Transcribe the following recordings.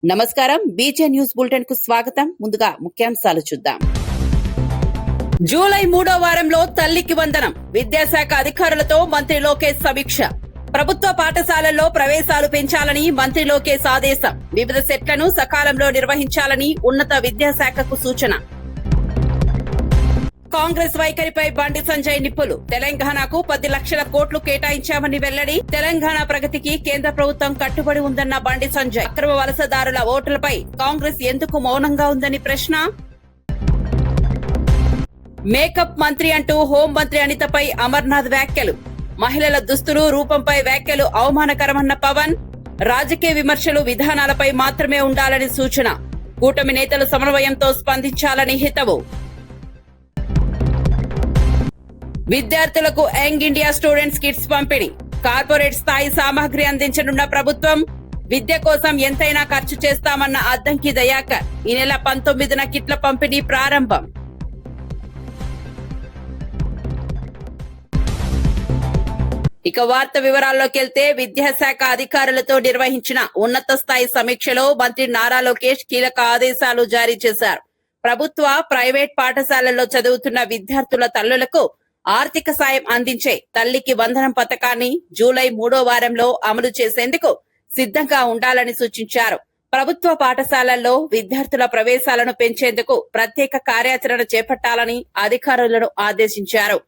నమస్కారం. బీజే news bulletin కు స్వాగతం. ముందుగా ముఖ్యాంశాలు చూద్దాం. జూలై 3వ వారంలో తల్లికి వందనం. విద్యాశాఖ అధికారులతో మంత్రి లోకేష్ సమీక్ష. ప్రభుత్వ పాఠశాలల్లో ప్రవేశాలు పెంచాలని మంత్రి లోకేష్ ఆదేశం. వివిధ సెట్లను సకాలంలో నిర్వహించాలని ఉన్నత విద్యాశాఖకు సూచన. కాంగ్రెస్ వైఖరిపై బండి సంజయ్ నిప్పులు. తెలంగాణకు 10 లక్షల కోట్లు కేటాయించామని వెల్లడి. తెలంగాణ ప్రగతికి కేంద్ర ప్రభుత్వం కట్టుబడి ఉందన్న బండి సంజయ్. అక్రమ వలసదారుల ఓట్లపై కాంగ్రెస్ ఎందుకు మౌనంగా ఉందని ప్రశ్న. మేకప్ మంత్రి అంటూ హోంమంత్రి అనితపై అమర్నాథ్ వ్యాఖ్యలు. మహిళల దుస్తులు రూపంపై వ్యాఖ్యలు అవమానకరమన్న పవన్. రాజకీయ విమర్శలు విధానాలపై మాత్రమే ఉండాలని సూచన. కూటమి నేతలు సమన్వయంతో స్పందించాలని హితవు. విద్యార్థులకు యంగ్ ఇండియా స్టూడెంట్స్ కిట్స్ పంపిణీ. కార్పొరేట్ స్థాయి సామాగ్రి అందించనున్న ప్రభుత్వం. విద్య కోసం ఎంతైనా ఖర్చు చేస్తామన్న అద్దంకి దయాకర్. ఈ నెల 19న కిట్ల పంపిణీ ప్రారంభం. ఇక వార్త వివరాల్లోకి వెళ్తే, విద్యాశాఖ అధికారులతో నిర్వహించిన ఉన్నత స్థాయి సమీక్షలో మంత్రి నారా లోకేష్ కీలక ఆదేశాలు జారీ చేశారు. ప్రభుత్వ, ప్రైవేట్ పాఠశాలల్లో చదువుతున్న విద్యార్థుల తల్లులకు ఆర్థిక సాయం అందించే తల్లికి వందనం పథకాన్ని జూలై 3వ వారంలో అమలు చేసేందుకు సిద్ధంగా ఉండాలని సూచించారు. ప్రభుత్వ పాఠశాలల్లో విద్యార్థుల ప్రవేశాలను పెంచేందుకు ప్రత్యేక కార్యాచరణ చేపట్టాలని అధికారులను ఆదేశించారు.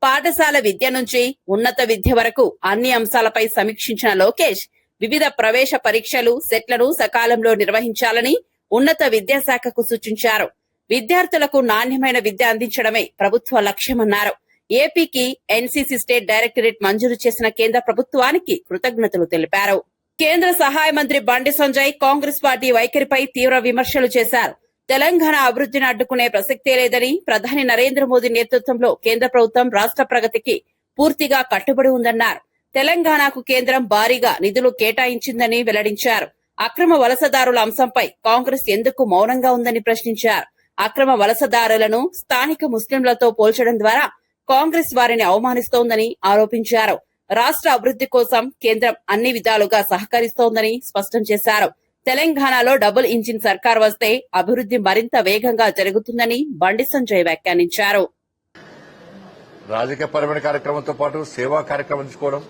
పాఠశాల విద్య నుంచి ఉన్నత విద్య వరకు అన్ని అంశాలపై సమీక్షించిన లోకేష్ వివిధ ప్రవేశ పరీక్షలు, సెట్లను సకాలంలో నిర్వహించాలని ఉన్నత విద్యాశాఖకు సూచించారు. విద్యార్థులకు నాణ్యమైన విద్య అందించడమే ప్రభుత్వ లక్ష్యమన్నారు. ఏపీకి ఎన్సీసీ స్టేట్ డైరెక్టరేట్ మంజూరు చేసిన కేంద్ర ప్రభుత్వానికి కృతజ్ఞతలు తెలిపారు. కేంద్ర సహాయ మంత్రి బండి సంజయ్ కాంగ్రెస్ పార్టీ వైఖరిపై తీవ్ర విమర్శలు చేశారు. తెలంగాణ అభివృద్ధిని అడ్డుకునే ప్రసక్తే లేదని, ప్రధాని నరేంద్ర మోదీ నేతృత్వంలో కేంద్ర ప్రభుత్వం రాష్ట్ర ప్రగతికి పూర్తిగా కట్టుబడి ఉందన్నారు. తెలంగాణకు కేంద్రం భారీగా నిధులు కేటాయించిందని వెల్లడించారు. అక్రమ వలసదారుల అంశంపై కాంగ్రెస్ ఎందుకు మౌనంగా ఉందని ప్రశ్నించారు. అక్రమ వలసదారులను స్థానిక ముస్లింలతో పోల్చడం ద్వారా కాంగ్రెస్ వారిని అవమానిస్తోందని ఆరోపించారు. రాష్ట్ర అభివృద్ధి కోసం కేంద్రం అన్ని విధాలుగా సహకరిస్తోందని స్పష్టం చేశారు. తెలంగాణలో డబుల్ ఇంజిన్ సర్కార్ వస్తే అభివృద్ధి మరింత వేగంగా జరుగుతుందని బండి సంజయ్ వ్యాఖ్యానించారు. రాజకీయపరమైన కార్యక్రమంతో పాటు సేవా కార్యక్రమం తీసుకోవడం,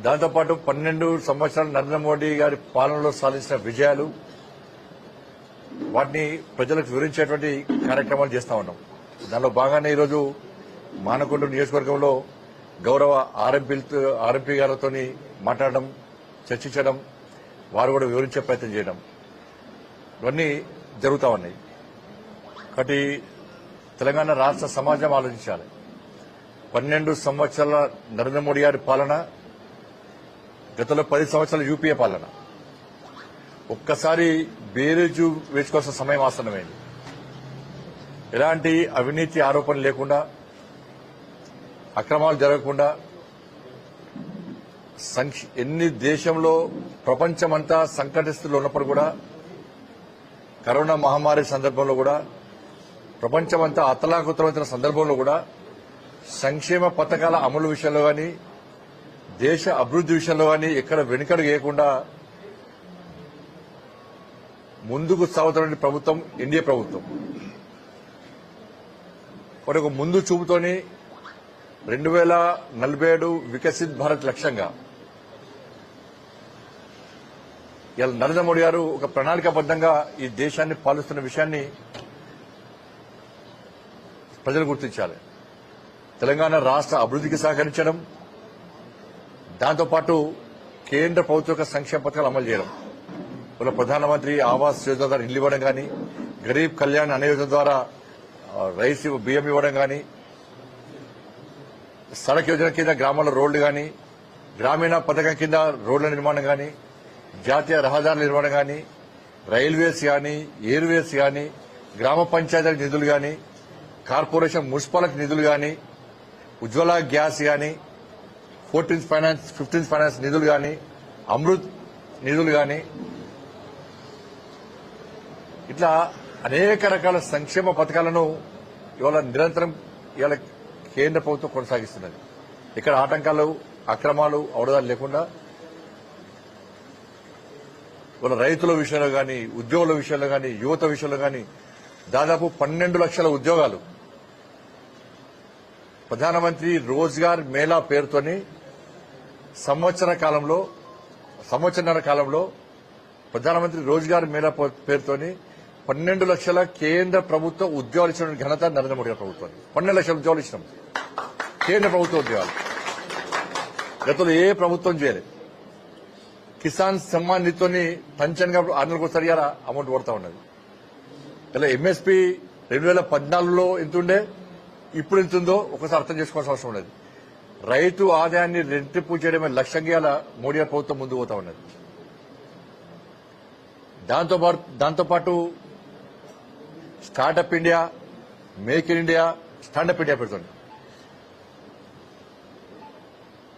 దాంతోపాటు 12 సంవత్సరాలు నరేంద్ర మోడీ గారి పాలనలో సాధించిన విజయాలు, వాటిని ప్రజలకు వివరించేటువంటి కార్యక్రమాలు చేస్తా ఉన్నాం. దానిలో భాగంగానే ఈరోజు మానకొండ నియోజకవర్గంలో గౌరవ ఆర్ఎంపీ గారితో మాట్లాడడం, చర్చించడం, వారు కూడా వివరించే ప్రయత్నం చేయడం, ఇవన్నీ జరుగుతూ ఉన్నాయి. కాబట్టి తెలంగాణ రాష్ట్ర సమాజం ఆలోచించాలి. 12 సంవత్సరాల నరేంద్ర మోడీ గారి పాలన, గతంలో 10 సంవత్సరాల యూపీఏ పాలన. ఒక్కసారి బేరీజు వేసుకోవాల్సిన సమయం ఆసన్నమైంది. ఎలాంటి అవినీతి ఆరోపణలు లేకుండా, అక్రమాలు జరగకుండా, ఎన్ని దేశంలో ప్రపంచమంతా సంకటస్థితిలో ఉన్నప్పుడు కూడా, కరోనా మహమ్మారి సందర్భంలో కూడా, ప్రపంచమంతా అతలాకుతలమైన సందర్భంలో కూడా సంక్షేమ పథకాల అమలు విషయంలో కానీ, దేశ అభివృద్ధి విషయంలో కానీ ఎక్కడ వెనుకడుగు వేయకుండా ముందుకు సాగుతున్న ప్రభుత్వం ఎన్డీఏ ప్రభుత్వం. ఒక ముందు చూపుతోని 2047 వికసిత్ భారత్ లక్ష్యంగా ఇలా నరేంద్ర మోడీ గారు ఒక ప్రణాళికాబద్దంగా ఈ దేశాన్ని పాలిస్తున్న విషయాన్ని ప్రజలు గుర్తించాలి. తెలంగాణ రాష్ట్ర అభివృద్ధికి సహకరించడం, దాంతోపాటు కేంద్ర ప్రభుత్వ యొక్క సంక్షేమ పథకాలు అమలు చేయడం, ఇలా ప్రధానమంత్రి ఆవాస్ యోజన ద్వారా ఇల్లు ఇవ్వడం కానీ, గరీబ్ కళ్యాణ్ అనే యోజన ద్వారా రైస్ బియ్యం ఇవ్వడం కానీ, సడక్ యోజన కింద గ్రామాల్లో రోడ్లు కానీ, గ్రామీణ పథకం కింద రోడ్ల నిర్మాణం కానీ, జాతీయ రహదారుల నిర్మాణం కానీ, రైల్వేస్ కానీ, ఎయిర్వేస్ కానీ, గ్రామ పంచాయతీలకు నిధులు కానీ, కార్పొరేషన్ మున్సిపాలిటీ నిధులు కానీ, ఉజ్వల గ్యాస్ కానీ, 14th ఫైనాన్స్ 15th ఫైనాన్స్ నిధులు కానీ, అమృత్ నిధులు కానీ, ఇట్లా అనేక రకాల సంక్షేమ పథకాలను ఇవాళ నిరంతరం ఇవాళ కేంద్ర ప్రభుత్వం కొనసాగిస్తున్నది. ఇక్కడ ఆటంకాలు, అక్రమాలు, అవరోధాలు లేకుండా వాళ్ళ రైతుల విషయంలో కానీ, ఉద్యోగుల విషయంలో కానీ, యువత విషయంలో కానీ దాదాపు 12 లక్షల ఉద్యోగాలు ప్రధానమంత్రి రోజ్గార్ మేళా పేరుతోని సంవత్సరన్నర కాలంలో ప్రధానమంత్రి రోజ్గార్ మేళా పేరుతోని 12 లక్షల కేంద్ర ప్రభుత్వ ఉద్యోగాలు ఇచ్చిన ఘనత నరేంద్ర మోడీ గారి ప్రభుత్వం. 12 లక్షల ఉద్యోగాలు ఇచ్చినాం కేంద్ర ప్రభుత్వ ఉద్యోగాలు. గతంలో ఏ ప్రభుత్వం చేయలేదు. కిసాన్ సమ్మాన్ నిధితోని పెన్షన్ గా 6 నెలలకు ఒకసారి అమౌంట్ పడతా ఉన్నది. ఇలా ఎంఎస్పీ 2014లో ఎంత ఉండే, ఇప్పుడు ఎంత ఉందో ఒకసారి అర్థం చేసుకోవాల్సిన అవసరం ఉన్నది. రైతు ఆదాయాన్ని రెట్టింపు చేయడమే లక్ష్యంగా మోడీ గారి ప్రభుత్వం ముందుకు పోతా ఉన్నది. దాంతోపాటు Startup India, Make in India, Standup India పెడుతుంది.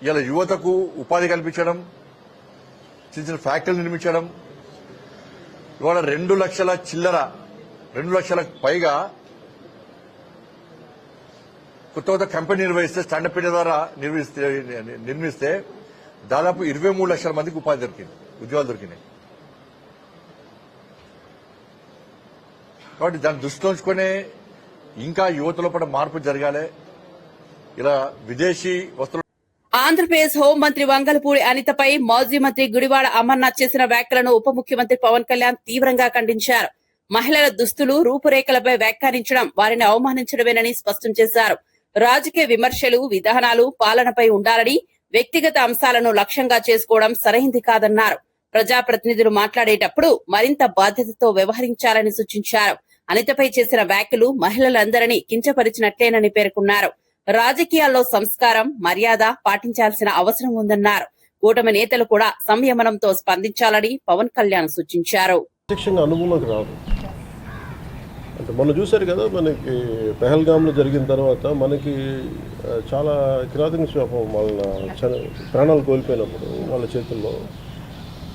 ఇలా యువతకు ఉపాధి కల్పించడం, చిన్న చిన్న ఫ్యాక్టరీలు నిర్మించడం. ఇవాళ 2 లక్షలకు పైగా కొత్త కంపెనీ నిర్వహిస్తే, స్టాండప్ ఇండియా ద్వారా నిర్మిస్తే దాదాపు 23 లక్షల మందికి ఉపాధి దొరికింది, ఉద్యోగాలు దొరికినాయి. కాబట్టి దాన్ని దృష్టిలో ఉంచుకునే ఇంకా యువతలో పట్ల మార్పు జరగాలి. ఇలా విదేశీ వస్తువులు. ఆంధ్రప్రదేశ్ హోంమంత్రి వంగలపూడి అనితపై మాజీ మంత్రి గుడివాడ అమర్నాథ్ చేసిన వ్యాఖ్యలను ఉప ముఖ్యమంత్రి పవన్ కళ్యాణ్ తీవ్రంగా ఖండించారు. మహిళల దుస్తులు, రూపురేఖలపై వ్యాఖ్యానించడం వారిని అవమానించడమేనని స్పష్టం చేశారు. రాజకీయ విమర్శలు, విధానాలు పాలనపై ఉండాలని, వ్యక్తిగత అంశాలను లక్ష్యంగా చేసుకోవడం సరైంది కాదన్నారు. ప్రజాప్రతినిధులు మాట్లాడేటప్పుడు మరింత బాధ్యతతో వ్యవహరించాలని సూచించారు. అనితపై చేసిన వ్యాఖ్యలు మహిళలందరినీ కించపరిచినట్లేనని పేర్కొన్నారు. రాజకీయాల్లో సంస్కారం, మర్యాద పాటించాల్సిన అవసరం ఉందన్నారు. కూటమి నేతలు కూడా సంయమనంతో స్పందించాలని పవన్ కళ్యాణ్ సూచించారు. అనుభవంలోకి రాదు అంటే మొన్న చూశారు కదా, మనకి పెహల్గాంలో జరిగిన తర్వాత మనకి చాలా కిరాతక వాళ్ళ ప్రాణాలు కోల్పోయినప్పుడు వాళ్ళ చేతుల్లో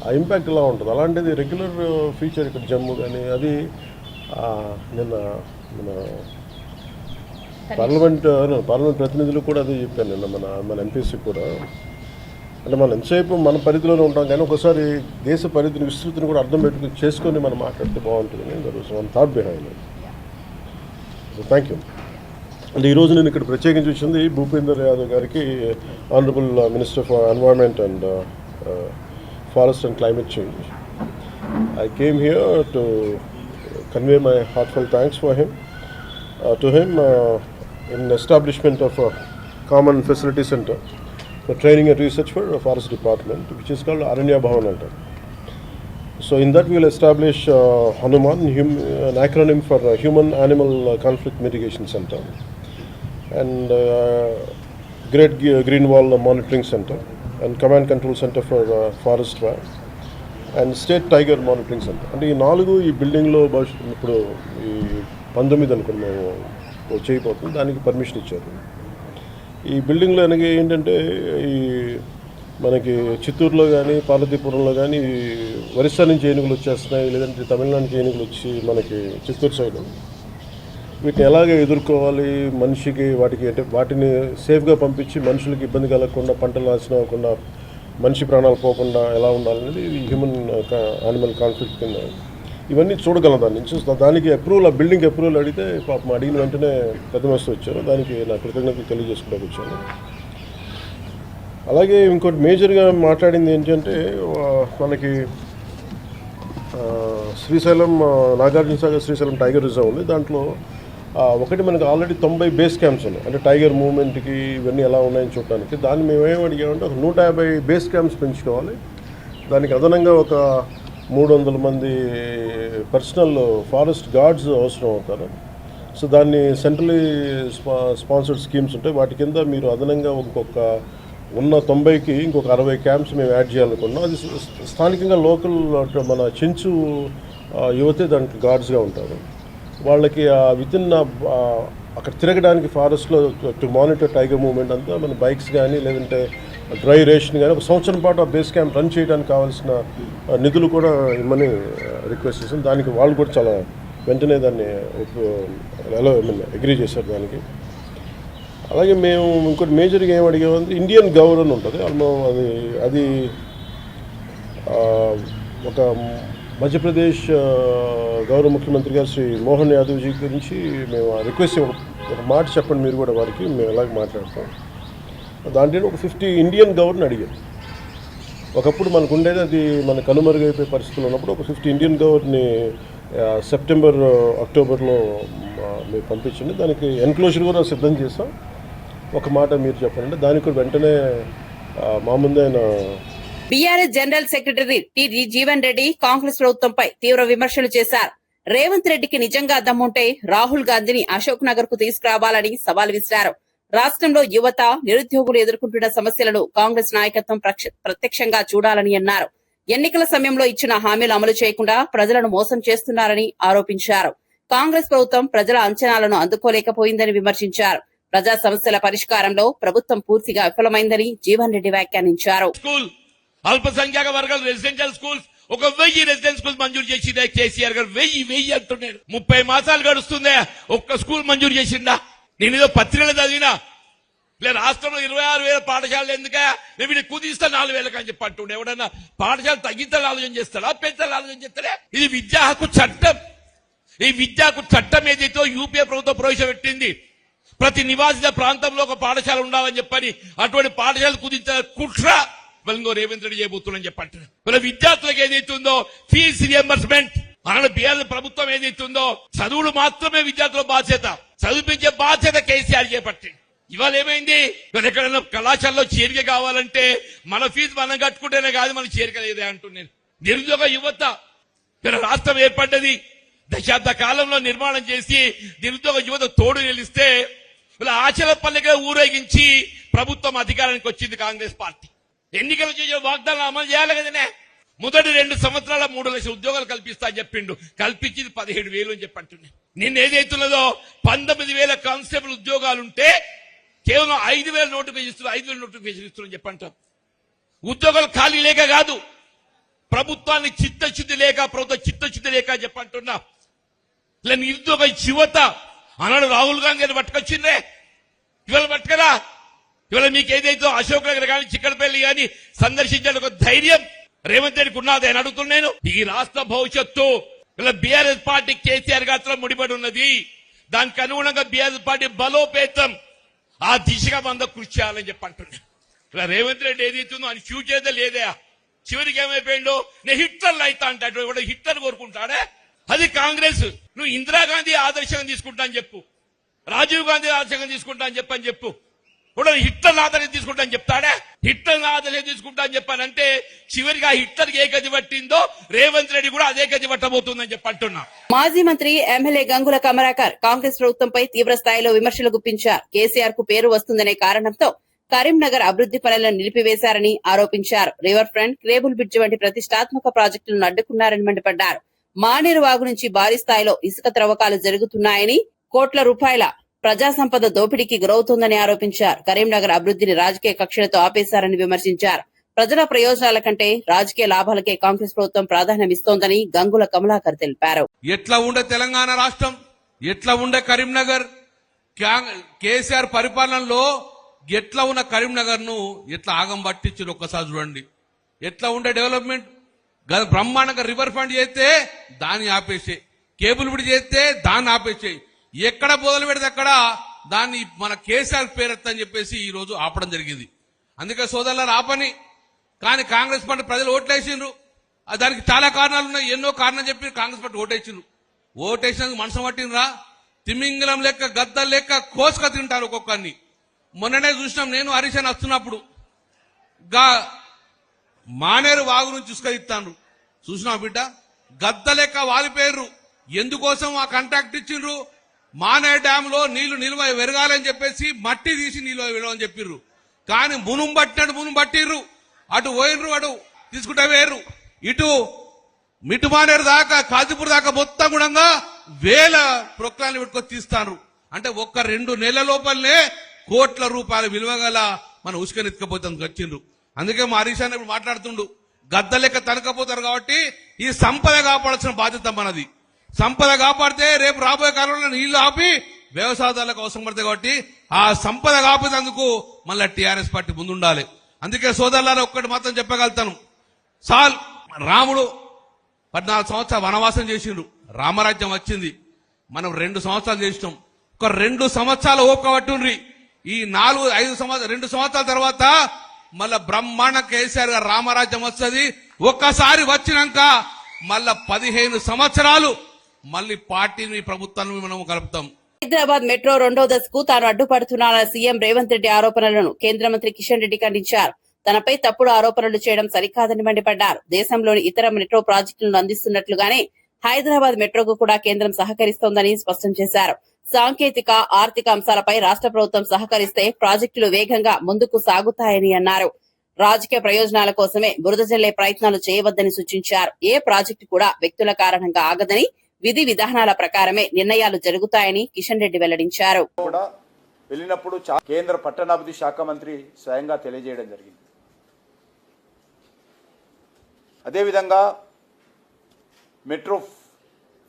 ఆ ఇంపాక్ట్ ఎలా ఉంటుంది. అలాంటిది రెగ్యులర్ ఫీచర్ ఇక్కడ జమ్మూ కానీ, అది నిన్న మన పార్లమెంట్ ప్రతినిధులు కూడా అదే చెప్పాను నిన్న మన ఎంపీసీ కూడా. అంటే మనం ఎంతసేపు మన పరిధిలోనే ఉంటాం కానీ ఒకసారి దేశ పరిధిని, విస్తృతిని కూడా అర్థం చేసుకొని మనం మాట్లాడితే బాగుంటుంది. One thought behind. So thank you. అంటే ఈరోజు నేను ఇక్కడ ప్రత్యేకించి వచ్చింది భూపేందర్ యాదవ్ గారికి, honourable minister for environment and forest and climate change. I came here to convey my heartfelt thanks to him in establishment of a common facility center for training and research for a forest department, which is called Aranya Bhavan. So in that we will establish Hanuman, an acronym for Human Animal Conflict Mitigation Center, and Great Green Wall Monitoring Center, and Command Control Center for Forest Fire, and State Tiger Monitoring Center. అంటే ఈ 4 ఈ బిల్డింగ్లో ఇప్పుడు ఈ 19 అనుకుని మేము చేయబోతుంది. దానికి పర్మిషన్ ఇచ్చారు. ఈ బిల్డింగ్లో అనగా ఏంటంటే, ఈ మనకి చిత్తూరులో కానీ, పార్వతీపురంలో కానీ ఒరిస్సా నుంచి ఏనుగులు వచ్చేస్తున్నాయి, లేదంటే తమిళనాడు నుంచి ఏనుగులు వచ్చి మనకి చిత్తూరు సైడ్ వీటిని ఎలాగ ఎదుర్కోవాలి, మనిషికి వాటికి అంటే వాటిని సేఫ్గా పంపించి మనుషులకి ఇబ్బంది కలగకుండా, పంటలు నాశనం అవ్వకుండా, మనిషి ప్రాణాలు పోకుండా ఎలా ఉండాలనేది హ్యూమన్ యానిమల్ కాన్ఫ్లిక్ట్ కింద ఇవన్నీ చూడగలం. దాని నుంచి దానికి అప్రూవల్, ఆ బిల్డింగ్ అప్రూవల్ అడిగితే పాపం అడిగిన వెంటనే పెద్ద మస్తు వచ్చారు. దానికి నా కృతజ్ఞతలు తెలియజేసుకోవడానికి వచ్చాను. అలాగే ఇంకోటి మేజర్గా మాట్లాడింది ఏంటంటే, మనకి శ్రీశైలం, నాగార్జున సాగర్ శ్రీశైలం టైగర్ రిజర్వ్ ఉంది. దాంట్లో ఒకటి మనకి ఆల్రెడీ 90 బేస్ క్యాంప్స్ ఉన్నాయి, అంటే టైగర్ మూవ్మెంట్కి ఇవన్నీ ఎలా ఉన్నాయని చూడడానికి. దాన్ని మేము ఏం అడిగామంటే ఒక 150 బేస్ క్యాంప్స్ పెంచుకోవాలి. దానికి అదనంగా ఒక 300 మంది పర్సనల్ ఫారెస్ట్ గార్డ్స్ అవసరం అవుతారు. సో దాన్ని సెంట్రలీ స్పాన్సర్డ్ స్కీమ్స్ ఉంటాయి. వాటి కింద మీరు అదనంగా ఇంకొక ఉన్న 90కి ఇంకొక 60 క్యాంప్స్ మేము యాడ్ చేయాలనుకున్నాం. అది స్థానికంగా లోకల్ మన చెంచు యువతే దానికి గార్డ్స్గా ఉంటారు. వాళ్ళకి వితిన్ అక్కడ తిరగడానికి ఫారెస్ట్లో టు మానిటర్ టైగర్ మూవ్మెంట్ అంతా మన బైక్స్ కానీ, లేదంటే డ్రై రేషన్ కానీ, ఒక సంవత్సరం పాటు ఆ బేస్ క్యాంప్ రన్ చేయడానికి కావాల్సిన నిధులు కూడా ఇమ్మని రిక్వెస్ట్ చేసాం. దానికి వాళ్ళు కూడా చాలా వెంటనే దాన్ని అగ్రీ చేశారు దానికి. అలాగే మేము ఇంకోటి మేజర్గా ఏం అడిగామంటే, ఇండియన్ గౌర్ అని ఉంటుంది. అది ఒక మధ్యప్రదేశ్ గౌరవ ముఖ్యమంత్రి గారు శ్రీ మోహన్ యాదవ్జీ గురించి మేము రిక్వెస్ట్ ఒక మాట చెప్పండి మీరు కూడా వారికి, మేము ఎలాగ మాట్లాడతాం. దాంట్లో ఒక 50 ఇండియన్ గవర్ని అడిగారు. ఒకప్పుడు మనకు ఉండేది అది మన కనుమరుగైపోయే పరిస్థితులు ఉన్నప్పుడు ఒక 50 ఇండియన్ గవర్ని సెప్టెంబర్ అక్టోబర్లో మీరు పంపించండి. దానికి ఎన్క్లోజర్ కూడా సిద్ధం చేస్తాం. ఒక మాట మీరు చెప్పండి. దానికి కూడా వెంటనే మా ముందే ఆయన BRS general secretary T Jeevan Reddy Congress ప్రభుత్వంపై తీవ్ర విమర్శలు చేశారు. రేవంత్ రెడ్డికి నిజంగా దమ్ముంటే రాహుల్ గాంధీని అశోక్ నగర్ కు తీసుకురావాలని సవాల్ విసిరారు. రాష్ట్రంలో యువత, నిరుద్యోగులు ఎదుర్కొంటున్న సమస్యలను కాంగ్రెస్ నాయకత్వం ప్రత్యక్షంగా చూడాలని అన్నారు. ఎన్నికల సమయంలో ఇచ్చిన హామీలు అమలు చేయకుండా ప్రజలను మోసం చేస్తున్నారని ఆరోపించారు. కాంగ్రెస్ ప్రభుత్వం ప్రజల అంచనాలను అందుకోలేకపోయిందని విమర్శించారు. ప్రజా సమస్యల పరిష్కారంలో ప్రభుత్వం పూర్తిగా విఫలమైందని జీవన్ రెడ్డి వ్యాఖ్యానించారు. అల్పసంఖ్యాక వర్గాలు రెసిడెన్షియల్ స్కూల్స్ 1000 రెసిడెన్షియల్ స్కూల్స్ మంజూరు చేసిందా కేసీఆర్ గారు? 1000 అంటున్నాడు. 30 మాసాలు గడుస్తుందా, ఒక్క స్కూల్ మంజూరు చేసిందా? నేను ఏదో పత్రికలు చదివినా లే రాష్ట్రంలో 26,000 పాఠశాలలు ఎందుక నేను వీళ్ళు కుదిస్తా 4,000 అని చెప్పి అంటుండే. ఎవడన్నా పాఠశాల తగ్గించాలని ఆలోచన చేస్తాడా, పెంచాలని ఆలోచన చేస్తాడా? ఇది విద్యా హక్కు చట్టం. ఈ విద్యా హక్కు చట్టం ఏదైతే యూపీఏ ప్రభుత్వం ప్రవేశపెట్టింది, ప్రతి నివాసిత ప్రాంతంలో ఒక పాఠశాల ఉండాలని చెప్పని అటువంటి పాఠశాల కుదించిన కుట్ర ఇంకో రేవంత్ రెడ్డి చేయబోతుందని చెప్పంటారు. ఇలా విద్యార్థులకు ఏదైతుందో ఫీజు రియంబర్స్మెంట్ మన బీఆర్ఎస్ ప్రభుత్వం ఏదైతుందో చదువులు మాత్రమే విద్యార్థుల బాధ్యత, చదివించే బాధ్యత కేసీఆర్ చేపట్టి. ఇవాళ ఏమైంది? ఎక్కడైనా కళాశాలలో చేరిక కావాలంటే మన ఫీజు మనం కట్టుకుంటేనే కాదు, మనకు చేరిక లేదే అంటున్నాను. నిరుద్యోగ యువత రాష్ట్రం ఏర్పడ్డది, దశాబ్ద కాలంలో నిర్మాణం చేసి నిరుద్యోగ యువత తోడు నిలిస్తే ఇలా ఆచరణ పల్లెగా ఊరేగించి ప్రభుత్వం అధికారానికి వచ్చింది కాంగ్రెస్ పార్టీ. ఎన్నికలు చేసే వాగ్దానం అమలు చేయాలి కదనే. మొదటి 2 సంవత్సరాల 3 లక్షల ఉద్యోగాలు కల్పిస్తా అని చెప్పిండు, కల్పించింది 17,000 అని చెప్పి అంటున్నాయి. నిన్న ఏదైతున్నదో 19,000 కానిస్టేబుల్ ఉద్యోగాలుంటే కేవలం 5,000 నోటిఫికేషన్ ఇస్తున్నారు, 5,000 నోటిఫికేషన్ ఇస్తున్నారని చెప్పంటాం. ఉద్యోగాలు ఖాళీ లేక కాదు, ప్రభుత్వాన్ని చిత్తశుద్ధి లేక, ప్రభుత్వ చిత్తశుద్ధి లేక చెప్పంటున్నా. ఇలా నిరుద్యోగ యువత అన్నాడు రాహుల్ గాంధీ గారిని పట్టుకొచ్చిందే, ఇవాళ పట్టుకరా. ఇవాళ మీకు ఏదైతే అశోక్ నగర్ కానీ చిక్కడపల్లి కానీ సందర్శించడానికి ఒక ధైర్యం రేవంత్ రెడ్డికి ఉన్నది అని అడుగుతున్నాను. ఈ రాష్ట్ర భవిష్యత్తు ఇలా బీఆర్ఎస్ పార్టీ కేసీఆర్ గారితో ముడిపడి ఉన్నది. దానికి అనుగుణంగా బీఆర్ఎస్ పార్టీ బలోపేతం ఆ దిశగా మన కృషి చేయాలని చెప్పి అంటున్నాను. ఇలా రేవంత్ రెడ్డి ఏదైతుందో అని ఫ్యూచర్ లేదే. చివరికి ఏమైపోయిందో నేను హిట్లర్లు అవుతా అంటాడు. ఇప్పుడు హిట్లర్ కోరుకుంటాడే, అది కాంగ్రెస్. నువ్వు ఇందిరాగాంధీ ఆదర్శంగా తీసుకుంటా అని చెప్పు, రాజీవ్ గాంధీ ఆదర్శంగా తీసుకుంటా అని చెప్పు. ఇప్పుడు హిట్లర్ ఆదర్శం తీసుకుంటా అని చెప్తాడా? హిట్లర్ ఆదర్శం తీసుకుంటా అని చెప్పానంటే చివరిగా హిట్లర్కి ఏ గది పట్టిందో రేవంత్ రెడ్డి కూడా అదే గది పట్టబోతుందని చెప్పి అంటున్నా. మాజీ మంత్రి ఎమ్మెల్యే గంగుల కమలాకర్ కాంగ్రెస్ ప్రభుత్వంపై తీవ్ర స్థాయిలో విమర్శలు గుప్పించారు. కేసీఆర్ కు పేరు వస్తుందనే కారణంతో కరీంనగర్ అభివృద్ది పనులను నిలిపివేశారని ఆరోపించారు. రివర్ ఫ్రంట్, కేబుల్ బ్రిడ్జ్ వంటి ప్రతిష్టాత్మక ప్రాజెక్టులను అడ్డుకున్నారని మండిపడ్డారు. మానేరు వాగు నుంచి భారీ స్థాయిలో ఇసుక త్రవ్వకాలు జరుగుతున్నాయని, కోట్ల రూపాయల ప్రజా సంపద దోపిడీకి గురవుతోందని ఆరోపించారు. కరీంనగర్ అభివృద్దిని రాజకీయ కక్షలతో ఆపేశారని విమర్శించారు. ప్రజల ప్రయోజనాల కంటే రాజకీయ లాభాలకే కాంగ్రెస్ ప్రభుత్వం ప్రాధాన్యమిస్తోందని గంగుల కమలాకర్ తెలిపారు. ఎట్లా ఉండే తెలంగాణ రాష్ట్రం, ఎట్లా ఉండే కరీంనగర్, కేసీఆర్ పరిపాలనలో ఎట్లా ఉన్న కరీంనగర్ ను ఎట్లా ఆగం పట్టించారు ఒక్కసారి చూడండి. ఎట్లా ఉండే డెవలప్మెంట్. బ్రహ్మాండంగా రివర్ ఫ్రంట్ చేస్తే దాన్ని ఆపేసే, కేబుల్ బ్రిడ్జ్ చేస్తే దాన్ని ఆపేసే, ఎక్కడ మొదలు పెడితే అక్కడ దాన్ని మన కేసీఆర్ పేరెత్తని చెప్పేసి ఈ రోజు ఆపడం జరిగింది. అందుకే సోదరులారా ఆపని. కానీ కాంగ్రెస్ పార్టీ ప్రజలు ఓట్లేసిండ్రు. దానికి చాలా కారణాలు ఉన్నాయి, ఎన్నో కారణం చెప్పి కాంగ్రెస్ పార్టీ ఓటేసిండ్రు. ఓటేసినందుకు మనసు పట్టినరా? తిమింగలం లెక్క, గద్దలు లెక్క కోసుక తింటారు ఒక్కొక్కరిని. మొన్ననే చూసినాం, నేను హరీష్ అని వస్తున్నప్పుడు మానేరు వాగు నుంచి ఇసుకరిస్తాను చూసినా బిడ్డ, గద్ద లెక్క వాలిపోయారు. ఎందుకోసం ఆ కాంట్రాక్ట్ ఇచ్చిండ్రు? మానే డ్యామ్ లో నీళ్లు నిల్వ పెరగాలని చెప్పేసి మట్టి తీసి నిల్వ వెళ్ళమని చెప్పిర్రు. కానీ మునుం పట్టిర్రు. అటు పోయినరు, అటు తీసుకుంటా వేరు. ఇటు మిటుమానేరు దాకా, కాజీపూర్ దాకా మొత్తం కూడా వేల ప్రొక్లాన్ని పెట్టుకొని తీస్తాను. అంటే ఒక్క 2 నెలల లోపలనే కోట్ల రూపాయల విలువ గల మన ఉసుకనెత్తుకపోతే వచ్చిండ్రు. అందుకే మా హరీష్ అన్న ఇప్పుడు మాట్లాడుతుండు, గద్ద లెక్క తనకపోతారు కాబట్టి ఈ సంపద కాపాడాల్సిన బాధ్యత మనది. సంపద కాపాడితే రేపు రాబోయే కాలంలో నీళ్లు ఆపి వ్యవసాయదారులకు అవసరం పడతాయి. కాబట్టి ఆ సంపద కాపేందుకు మళ్ళీ టీఆర్ఎస్ పార్టీ ముందుండాలి. అందుకే సోదరులారా ఒక్కటి మాత్రం చెప్పగలుగుతాను, రాముడు 14 సంవత్సరాలు వనవాసం చేసిండ్రు, రామరాజ్యం వచ్చింది. మనం 2 సంవత్సరాలు చేసినాం. ఒక 2 సంవత్సరాలు ఓపిక పట్టుండ్రి. ఈ 4-5 సంవత్సరాలు 2 సంవత్సరాల తర్వాత మళ్ళా బ్రహ్మాండ కేసీఆర్ గారు రామరాజ్యం వస్తుంది. ఒక్కసారి వచ్చినాక మళ్ళా 15 సంవత్సరాలు మళ్ళీ పార్టీని ప్రభుత్వాన్ని మనం కలుపుతాం. హైదరాబాద్ మెట్రో 2వ దశకు తాను అడ్డుపడుతున్నారన్న సీఎం రేవంత్ రెడ్డి ఆరోపణలను కేంద్ర మంత్రి కిషన్ రెడ్డి ఖండించారు. తనపై తప్పుడు ఆరోపణలు చేయడం సరికాదని మండిపడ్డారు. దేశంలోని ఇతర మెట్రో ప్రాజెక్టులను అందిస్తున్నట్లుగానే హైదరాబాద్ మెట్రోకు కూడా కేంద్రం సహకరిస్తోందని స్పష్టం చేశారు. సాంకేతిక, ఆర్థిక అంశాలపై రాష్ట్ర ప్రభుత్వం సహకరిస్తే ప్రాజెక్టులు వేగంగా ముందుకు సాగుతాయని అన్నారు. రాజకీయ ప్రయోజనాల కోసమే బురద జల్లే ప్రయత్నాలు చేయవద్దని సూచించారు. ఏ ప్రాజెక్టు కూడా వ్యక్తుల కారణంగా ఆగదని, విధి విధానాల ప్రకారమే నిర్ణయాలు జరుగుతాయని కిషన్ రెడ్డి వెల్లడించారు. కూడా వెళ్ళినప్పుడు కేంద్ర పట్టణాభివృద్ధి శాఖ మంత్రి స్వయంగా తెలియజేయడం జరిగింది. అదేవిధంగా మెట్రో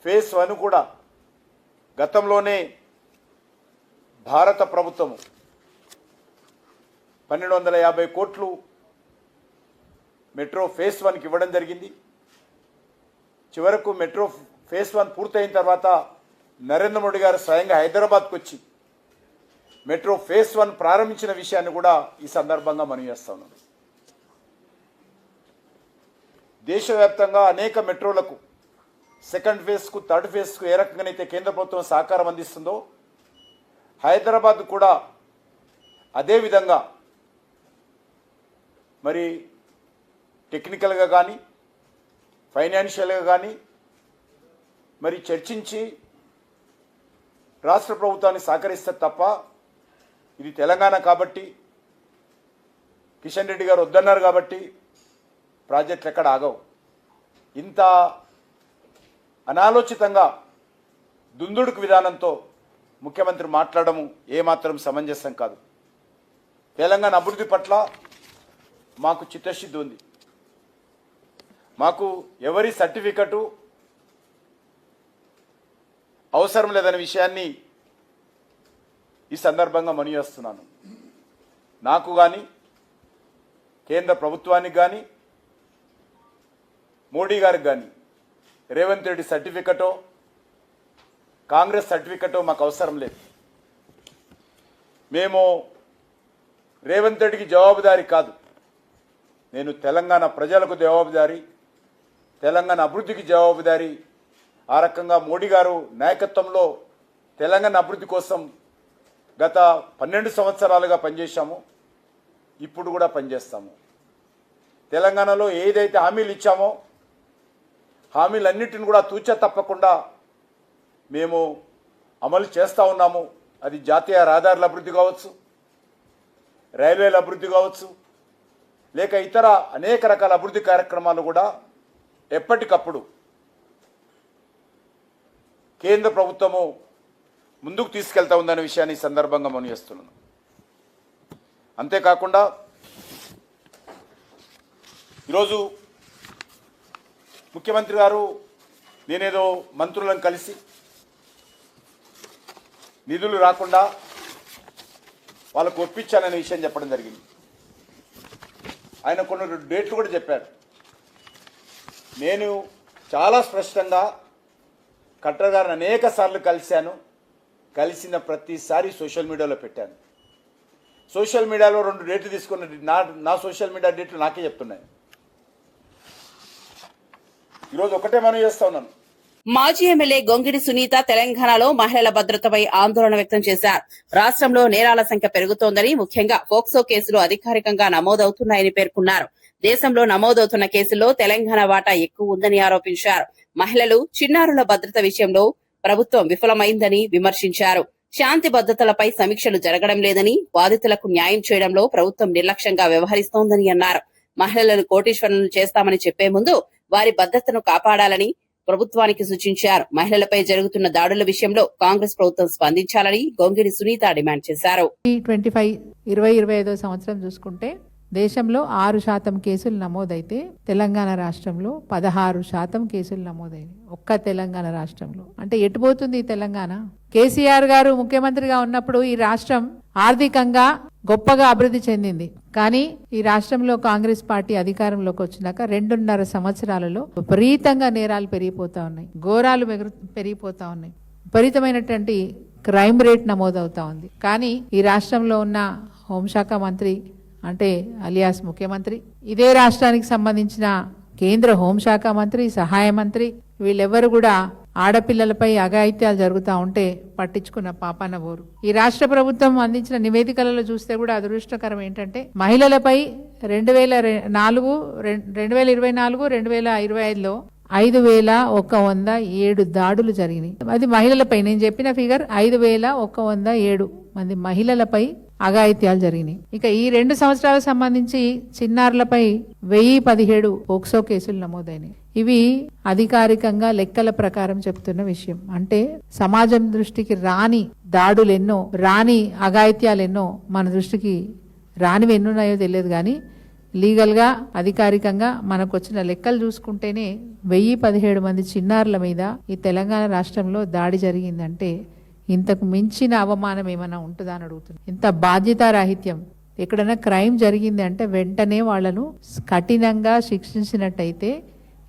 ఫేజ్ 1 కూడా గతంలోనే భారత ప్రభుత్వం 1250 కోట్లు మెట్రో ఫేజ్ 1కి ఇవ్వడం జరిగింది. చివరకు మెట్రో ఫేజ్ 1 పూర్తయిన తర్వాత నరేంద్ర మోడీ గారు స్వయంగా హైదరాబాద్కు వచ్చి మెట్రో ఫేజ్ 1 ప్రారంభించిన విషయాన్ని కూడా ఈ సందర్భంగా మనం చేస్తా ఉన్నాం. దేశవ్యాప్తంగా అనేక మెట్రోలకు సెకండ్ ఫేజ్కు, థర్డ్ ఫేజ్కు ఏ రకంగానైతే కేంద్ర ప్రభుత్వం సహకారం అందిస్తుందో హైదరాబాద్ కూడా అదేవిధంగా మరి టెక్నికల్గా కానీ ఫైనాన్షియల్గా కానీ మరి చర్చించి రాష్ట్ర ప్రభుత్వాన్ని సహకరిస్తారు తప్ప ఇది తెలంగాణ కాబట్టి కిషన్ రెడ్డి గారు వద్దన్నారు కాబట్టి ప్రాజెక్టులు ఎక్కడ ఆగవు. ఇంత అనాలోచితంగా దుందుడుకు విధానంతో ముఖ్యమంత్రి మాట్లాడము ఏమాత్రం సమంజసం కాదు. తెలంగాణ అభివృద్ధి పట్ల మాకు చిత్తశుద్ధి ఉంది. మాకు ఎవరి సర్టిఫికెటు అవసరం లేదనే విషయాన్ని ఈ సందర్భంగా మనవిస్తున్నాను. నాకు కానీ కేంద్ర ప్రభుత్వానికి కానీ మోడీ గారికి కానీ రేవంత్ రెడ్డి సర్టిఫికెటో కాంగ్రెస్ సర్టిఫికెటో మాకు అవసరం లేదు. మేము రేవంత్ రెడ్డికి జవాబుదారీ కాదు, నేను తెలంగాణ ప్రజలకు జవాబుదారీ, తెలంగాణ అభివృద్ధికి జవాబుదారీ. ఆ రకంగా మోడీ గారు నాయకత్వంలో తెలంగాణ అభివృద్ధి కోసం గత 12 సంవత్సరాలుగా పనిచేశాము, ఇప్పుడు కూడా పనిచేస్తాము. తెలంగాణలో ఏదైతే హామీలు ఇచ్చామో హామీలన్నిటిని కూడా తూచా తప్పకుండా మేము అమలు చేస్తూ ఉన్నాము. అది జాతీయ రహదారుల అభివృద్ధి కావచ్చు, రైల్వేల అభివృద్ధి కావచ్చు, లేక ఇతర అనేక రకాల అభివృద్ధి కార్యక్రమాలు కూడా ఎప్పటికప్పుడు కేంద్ర ప్రభుత్వము ముందుకు తీసుకెళ్తా ఉందనే విషయాన్ని ఈ సందర్భంగా మనం చేస్తున్నాను. అంతేకాకుండా ఈరోజు ముఖ్యమంత్రి గారు నేనేదో మంత్రులను కలిసి నిధులు రాకుండా వాళ్ళకు ఒప్పించాననే విషయం చెప్పడం జరిగింది. ఆయన కొన్ని డేట్లు కూడా చెప్పారు. నేను చాలా స్పష్టంగా కలెక్టర్ గారిని అనేక సార్లు కలిశాను. కలిసిన ప్రతిసారి సోషల్ మీడియాలో పెట్టాను. సోషల్ మీడియాలో 2 డేట్లు తీసుకున్న నా సోషల్ మీడియా డేట్లు నాకే చెప్తున్నాయి. ఈరోజు ఒకటే మనం చేస్తా ఉన్నాను. మాజీ ఎమ్మెల్యే గొంగిడి సునీత తెలంగాణలో మహిళల భద్రతపై ఆందోళన వ్యక్తం చేశారు. రాష్ట్రంలో నేరాల సంఖ్య పెరుగుతోందని, ముఖ్యంగా పోక్సో కేసులు అధికారికంగా నమోదవుతున్నాయని పేర్కొన్నారు. దేశంలో నమోదవుతున్న కేసుల్లో తెలంగాణ వాటా ఎక్కువ ఉందని ఆరోపించారు. మహిళలు, చిన్నారుల భద్రత విషయంలో ప్రభుత్వం విఫలమైందని విమర్శించారు. శాంతి భద్రతలపై సమీక్షలు జరగడం లేదని, బాధితులకు న్యాయం చేయడంలో ప్రభుత్వం నిర్లక్ష్యంగా వ్యవహరిస్తోందని అన్నారు. మహిళలను కోటీశ్వరులను చేస్తామని చెప్పే ముందు వారి భద్రతను కాపాడాలని ప్రభుత్వానికి సూచించారు. మహిళలపై జరుగుతున్న దాడుల విషయంలో కాంగ్రెస్ ప్రభుత్వం స్పందించాలని గొంగిడి సునీత డిమాండ్ చేశారు. 2025 సంవత్సరం చూసుకుంటే దేశంలో 6% కేసులు నమోదైతే తెలంగాణ రాష్ట్రంలో 16% కేసులు నమోదైనాయి. ఒక్క తెలంగాణ రాష్ట్రంలో. అంటే ఎటుపోతుంది తెలంగాణ? కేసీఆర్ గారు ముఖ్యమంత్రిగా ఉన్నప్పుడు ఈ రాష్ట్రం ఆర్థికంగా గొప్పగా అభివృద్ధి చెందింది. కానీ ఈ రాష్ట్రంలో కాంగ్రెస్ పార్టీ అధికారంలోకి వచ్చినాక 2.5 సంవత్సరాలలో విపరీతంగా నేరాలు పెరిగిపోతా ఉన్నాయి, ఘోరాలు పెరిగిపోతా ఉన్నాయి, విపరీతమైనటువంటి క్రైమ్ రేట్ నమోదవుతా ఉంది. కానీ ఈ రాష్ట్రంలో ఉన్న హోంశాఖ మంత్రి అంటే అలియాస్ ముఖ్యమంత్రి, ఇదే రాష్ట్రానికి సంబంధించిన కేంద్ర హోంశాఖ మంత్రి, సహాయ మంత్రి, వీళ్ళెవ్వరు కూడా ఆడపిల్లలపై అఘాయిత్యాలు జరుగుతూ ఉంటే పట్టించుకున్న పాపాన పోరు. ఈ రాష్ట్ర ప్రభుత్వం అందించిన నివేదికలలో చూస్తే కూడా అదృష్టకరం ఏంటంటే మహిళలపై 2024, 2025లో 5,107 దాడులు జరిగినాయి. అది మహిళలపై, నేను చెప్పిన ఫిగర్ 5,107 మంది మహిళలపై అఘాయిత్యాలు జరిగినాయి. ఇక ఈ 2 సంవత్సరాలకు సంబంధించి చిన్నారులపై 1017 పోక్సో కేసులు నమోదైనాయి. ఇవి అధికారికంగా లెక్కల ప్రకారం చెప్తున్న విషయం. అంటే సమాజం దృష్టికి రాని దాడులెన్నో, రాని అఘాయిత్యాలెన్నో మన దృష్టికి రానివి ఎన్నున్నాయో తెలియదు. కానీ లీగల్గా అధికారికంగా మనకు వచ్చిన లెక్కలు చూసుకుంటేనే 1017 మంది చిన్నారుల మీద ఈ తెలంగాణ రాష్ట్రంలో దాడి జరిగిందంటే ఇంతకు మించిన అవమానం ఏమైనా ఉంటుందా అని అడుగుతుంది. ఇంత బాధ్యతారాహిత్యం. ఎక్కడైనా క్రైమ్ జరిగింది అంటే వెంటనే వాళ్లను కఠినంగా శిక్షించినట్టయితే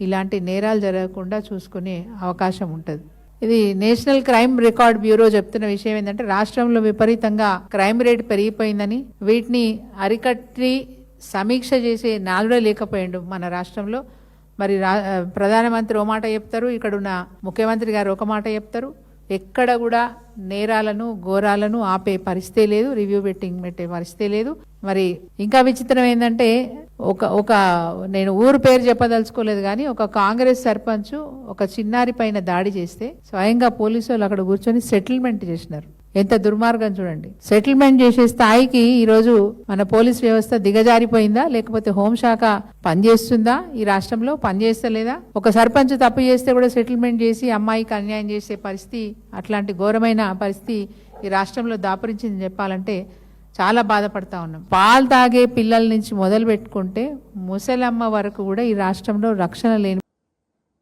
ఇలాంటి నేరాలు జరగకుండా చూసుకునే అవకాశం ఉంటుంది. ఇది నేషనల్ క్రైమ్ రికార్డ్ బ్యూరో చెప్తున్న విషయం ఏంటంటే రాష్ట్రంలో విపరీతంగా క్రైమ్ రేట్ పెరిగిపోయిందని, వీటిని అరికట్టి సమీక్ష చేసే నాలుడే లేకపోయిండు మన రాష్ట్రంలో. మరి ప్రధానమంత్రి ఓ మాట చెప్తారు, ఇక్కడున్న ముఖ్యమంత్రి గారు ఒక మాట చెప్తారు. ఎక్కడ కూడా నేరాలను, ఘోరాలను ఆపే పరిస్థితే లేదు, రివ్యూ పెట్టే పరిస్థితే లేదు. మరి ఇంకా విచిత్రం ఏంటంటే ఒక నేను ఊరు పేరు చెప్పదలుచుకోలేదు కానీ ఒక కాంగ్రెస్ సర్పంచ్ ఒక చిన్నారి పైన దాడి చేస్తే స్వయంగా పోలీసు వాళ్ళు అక్కడ కూర్చొని సెటిల్మెంట్ చేసినారు. ఎంత దుర్మార్గం చూడండి. సెటిల్మెంట్ చేసే స్థాయికి ఈరోజు మన పోలీస్ వ్యవస్థ దిగజారిపోయిందా, లేకపోతే హోంశాఖ పనిచేస్తుందా? ఈ రాష్ట్రంలో పనిచేస్తలేదా? ఒక సర్పంచ్ తప్పు చేస్తే కూడా సెటిల్మెంట్ చేసి అమ్మాయికి అన్యాయం చేసే పరిస్థితి, అట్లాంటి ఘోరమైన పరిస్థితి ఈ రాష్ట్రంలో దాపురించింది చెప్పాలంటే చాలా బాధపడతా ఉన్నాం. పాలు తాగే పిల్లల నుంచి మొదలు పెట్టుకుంటే ముసలమ్మ వరకు కూడా ఈ రాష్ట్రంలో రక్షణ లేని.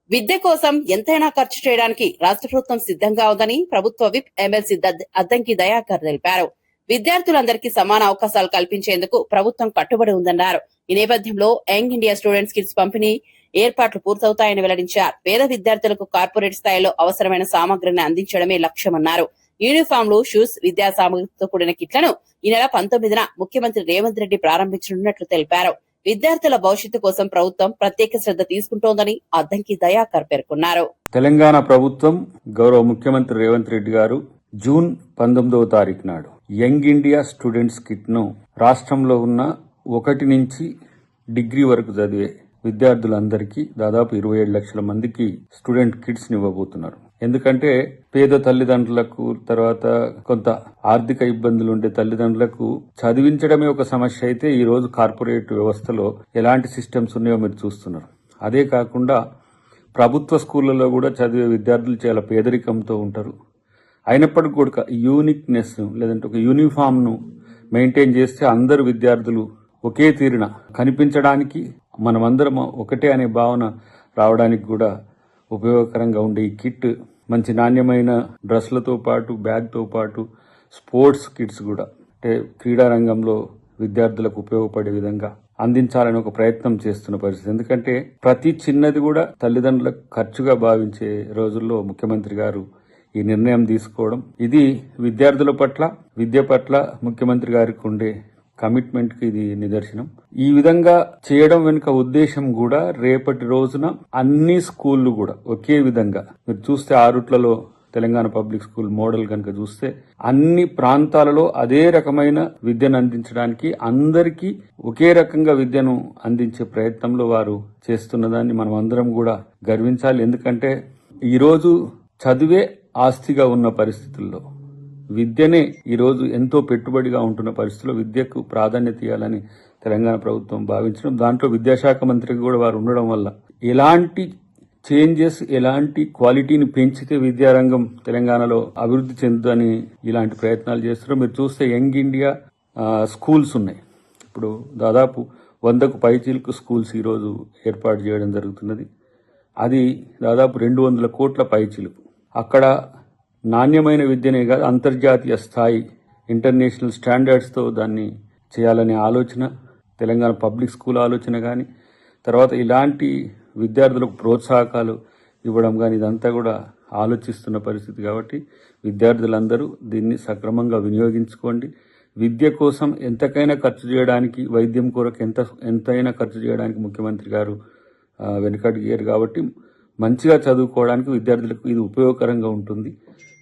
విద్య కోసం ఎంతైనా ఖర్చు చేయడానికి రాష్ట్ర ప్రభుత్వం సిద్ధంగా ఉందని ప్రభుత్వ విప్ ఎమ్మెల్సీ అద్దంకి దయాకర్ తెలిపారు. విద్యార్థులందరికీ సమాన అవకాశాలు కల్పించేందుకు ప్రభుత్వం కట్టుబడి ఉందన్నారు. ఈ నేపథ్యంలో యంగ్ ఇండియా స్టూడెంట్స్ కిట్స్ పంపిణీ ఏర్పాట్లు పూర్తవుతాయని వెల్లడించారు. పేద విద్యార్థులకు కార్పొరేట్ స్థాయిలో అవసరమైన సామగ్రిని అందించడమే లక్ష్యమన్నారు. యూనిఫామ్లు, షూస్, విద్యా సామగ్రితో కూడిన కిట్లను ఈ నెల 19న ముఖ్యమంత్రి రేవంత్ రెడ్డి ప్రారంభించనున్నట్లు తెలిపారు. విద్యార్థుల భవిష్యత్తు కోసం ప్రభుత్వం ప్రత్యేక శ్రద్ధ తీసుకుంటోందని అద్దంకి దయాకర్ పేర్కొన్నారు. తెలంగాణ ప్రభుత్వం గౌరవ ముఖ్యమంత్రి రేవంత్ రెడ్డి గారు జూన్ 19వ తారీఖు నాడు యంగ్ ఇండియా స్టూడెంట్స్ కిట్ ను రాష్ట్రంలో ఉన్న 1 నుంచి డిగ్రీ వరకు చదివే విద్యార్థులందరికీ దాదాపు 27 లక్షల మందికి స్టూడెంట్ కిట్స్ ఇవ్వబోతున్నారు. ఎందుకంటే పేద తల్లిదండ్రులకు, తర్వాత కొంత ఆర్థిక ఇబ్బందులు ఉండే తల్లిదండ్రులకు చదివించడమే ఒక సమస్య అయితే ఈ రోజు కార్పొరేట్ వ్యవస్థలో ఎలాంటి సిస్టమ్స్ ఉన్నాయో మీరు చూస్తున్నారు. అదే కాకుండా ప్రభుత్వ స్కూళ్లలో కూడా చదివే విద్యార్థులు చాలా పేదరికంతో ఉంటారు. అయినప్పటికీ కూడా యూనిక్నెస్ లేదంటే ఒక యూనిఫామ్ ను మెయింటైన్ చేస్తే అందరు విద్యార్థులు ఒకే తీరున కనిపించడానికి, మనమందరం ఒకటే అనే భావన రావడానికి కూడా ఉపయోగకరంగా ఉండే ఈ కిట్ మంచి నాణ్యమైన డ్రెస్లతో పాటు, బ్యాగ్తో పాటు స్పోర్ట్స్ కిట్స్ కూడా, అంటే క్రీడా రంగంలో విద్యార్థులకు ఉపయోగపడే విధంగా అందించాలని ఒక ప్రయత్నం చేస్తున్న పరిస్థితి. ఎందుకంటే ప్రతి చిన్నది కూడా తల్లిదండ్రులకు ఖర్చుగా భావించే రోజుల్లో ముఖ్యమంత్రి గారు ఈ నిర్ణయం తీసుకోవడం, ఇది విద్యార్థుల పట్ల, విద్య పట్ల ముఖ్యమంత్రి గారికి ఉండే కమిట్మెంట్ కి ఇది నిదర్శనం. ఈ విధంగా చేయడం వెనుక ఉద్దేశం కూడా రేపటి రోజున అన్ని స్కూళ్లు కూడా ఒకే విధంగా, మీరు చూస్తే ఆరుట్లలో తెలంగాణ పబ్లిక్ స్కూల్ మోడల్ కనుక చూస్తే అన్ని ప్రాంతాలలో అదే రకమైన విద్యను అందించడానికి, అందరికీ ఒకే రకంగా విద్యను అందించే ప్రయత్నంలో వారు చేస్తున్నదాన్ని మనం అందరం కూడా గర్వించాలి. ఎందుకంటే ఈరోజు చదివే ఆస్తిగా ఉన్న పరిస్థితుల్లో, విద్యనే ఈరోజు ఎంతో పెట్టుబడిగా ఉంటున్న పరిస్థితుల్లో విద్యకు ప్రాధాన్యత ఇవ్వాలని తెలంగాణ ప్రభుత్వం భావించడం, దాంట్లో విద్యాశాఖ మంత్రికి కూడా వారు ఉండడం వల్ల ఎలాంటి చేంజెస్, ఎలాంటి క్వాలిటీని పెంచితే విద్యారంగం తెలంగాణలో అభివృద్ధి చెందుదని ఇలాంటి ప్రయత్నాలు చేస్తున్నారు. మీరు చూస్తే యంగ్ ఇండియా స్కూల్స్ ఉన్నాయి. ఇప్పుడు దాదాపు 100కు పైచీలకు స్కూల్స్ ఈరోజు ఏర్పాటు చేయడం జరుగుతున్నది. అది దాదాపు 200 కోట్ల పైచీలకు. అక్కడ నాణ్యమైన విద్యనే కాదు, అంతర్జాతీయ స్థాయి ఇంటర్నేషనల్ స్టాండర్డ్స్తో దాన్ని చేయాలనే ఆలోచన, తెలంగాణ పబ్లిక్ స్కూల్ ఆలోచన కానీ, తర్వాత ఇలాంటి విద్యార్థులకు ప్రోత్సాహకాలు ఇవ్వడం కానీ ఇదంతా కూడా ఆలోచిస్తున్న పరిస్థితి. కాబట్టి విద్యార్థులందరూ దీన్ని సక్రమంగా వినియోగించుకోండి. విద్య కోసం ఎంతకైనా ఖర్చు చేయడానికి, వైద్యం కొరకు ఎంతైనా ఖర్చు చేయడానికి ముఖ్యమంత్రి గారు వెనుకడిగారు. కాబట్టి మంచిగా చదువుకోవడానికి విద్యార్థులకు ఇది ఉపయోగకరంగా ఉంటుంది.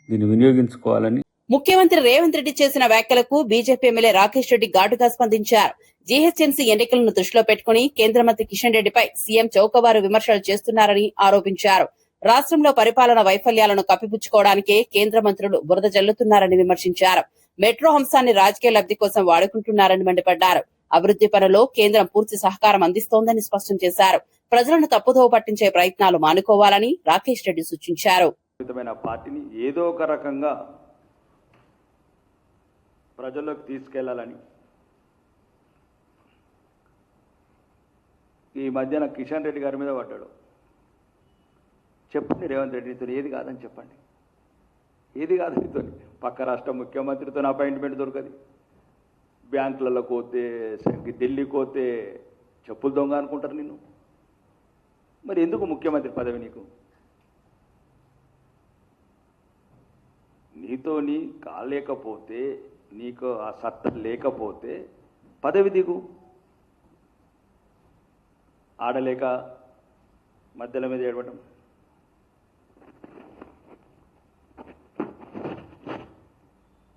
దీన్ని వినియోగించుకోవాలని ముఖ్యమంత్రి రేవంత్ రెడ్డి చేసిన వ్యాఖ్యలకు బీజేపీ ఎమ్మెల్యే రాకేష్ రెడ్డి ఘాటుగా స్పందించారు. జీహెచ్ఎంసీ ఎన్నికలను దృష్టిలో పెట్టుకుని కేంద్ర మంత్రి కిషన్ రెడ్డిపై సీఎం చౌకబారు విమర్శలు చేస్తున్నారని ఆరోపించారు. రాష్ట్రంలో పరిపాలన వైఫల్యాలను కప్పిపుచ్చుకోవడానికే కేంద్ర మంత్రులు బురద జల్లుతున్నారని విమర్శించారు. మెట్రో అంశాన్ని రాజకీయ లబ్ధి కోసం వాడుకుంటున్నారని మండిపడ్డారు. అభివృద్ది పనుల్లో కేంద్రం పూర్తి సహకారం అందిస్తోందని స్పష్టం చేశారు. ప్రజలను తప్పుదోవ పట్టించే ప్రయత్నాలు మానుకోవాలని రాకేష్ రెడ్డి సూచించారు. పార్టీని ఏదో ఒక రకంగా ప్రజల్లోకి తీసుకెళ్లాలని ఈ మధ్యన కిషన్ రెడ్డి గారి మీద పడ్డాడు. చెప్పండి రేవంత్ రెడ్డితో ఏది కాదని చెప్పండి, ఏది కాదు నీతో. పక్క రాష్ట్ర ముఖ్యమంత్రితో అపాయింట్మెంట్ దొరకదు. బ్యాంకులలో పోతే, ఢిల్లీకి పోతే చెప్పులు దొంగ అనుకుంటారు నిన్ను. మరి ఎందుకు ముఖ్యమంత్రి పదవి నీకు? నీతో నీ కాలేకపోతే, నీకు ఆ సత్తా లేకపోతే పదవి దిగు. ఆడలేక మధ్యలో మీద ఏడవడం.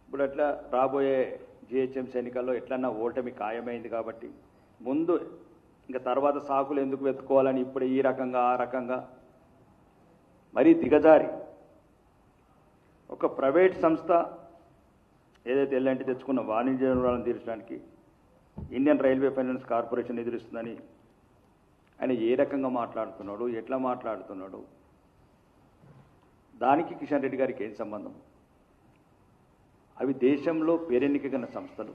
ఇప్పుడు అట్లా రాబోయే జిహెచ్ఎంసీ ఎన్నికల్లో ఎట్లన్నా ఓటమి ఖాయమైంది కాబట్టి ముందు ఇంకా తర్వాత సాకులు ఎందుకు వెతుక్కోవాలని ఇప్పుడు ఈ రకంగా ఆ రకంగా మరీ దిగజారి ఒక ప్రైవేట్ సంస్థ ఏదైతే ఎల్ఎన్టీ తెచ్చుకున్న వాణిజ్య రుణాలను తీర్చడానికి ఇండియన్ రైల్వే ఫైనాన్స్ కార్పొరేషన్ ఎదురిస్తుందని ఆయన ఏ రకంగా మాట్లాడుతున్నాడు, ఎట్లా మాట్లాడుతున్నాడు, దానికి కిషన్ రెడ్డి గారికి ఏం సంబంధం? అవి దేశంలో పేరెన్నికైన సంస్థలు,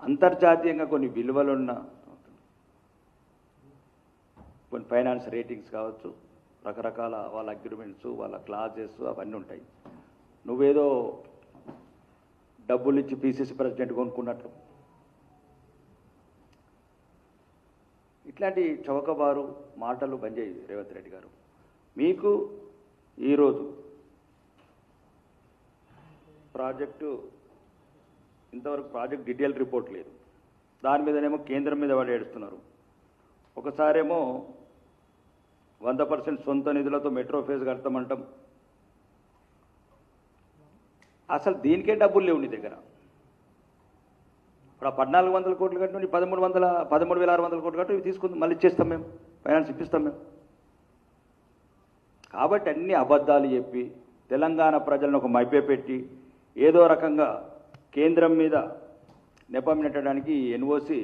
అంతర్జాతీయంగా కొన్ని విలువలున్న కొన్ని ఫైనాన్స్ రేటింగ్స్ కావచ్చు, రకరకాల వాళ్ళ అగ్రిమెంట్స్, వాళ్ళ క్లాజెస్ అవన్నీ ఉంటాయి. నువ్వేదో డబ్బులు ఇచ్చి పీసీసీ ప్రెసిడెంట్ కొనుక్కున్నట్లు ఇట్లాంటి చౌకబారు మాటలు బంద్ చేయి రేవంత్ రెడ్డి గారు. మీకు ఈరోజు ప్రాజెక్టు ఇంతవరకు ప్రాజెక్ట్ డీటెయిల్ రిపోర్ట్ లేదు. దాని మీదనేమో కేంద్రం మీద వాళ్ళు ఏడుస్తున్నారు. ఒకసారేమో 100% సొంత నిధులతో మెట్రో ఫేజ్ కడతామంటాం. అసలు దీనికే డబ్బులు లేవు నీ దగ్గర. ఇప్పుడు 1400 కోట్లు కట్టు, 13,600 కోట్లు కట్టు, ఇవి తీసుకుందాం, మళ్ళీ ఇచ్చేస్తాం మేము, ఫైనాన్స్ ఇప్పిస్తాం మేము. కాబట్టి అన్ని అబద్ధాలు చెప్పి తెలంగాణ ప్రజలను ఒక మభ్యపెట్టి ఏదో రకంగా కేంద్రం మీద నెపం నెట్టడానికి ఎన్ఓసి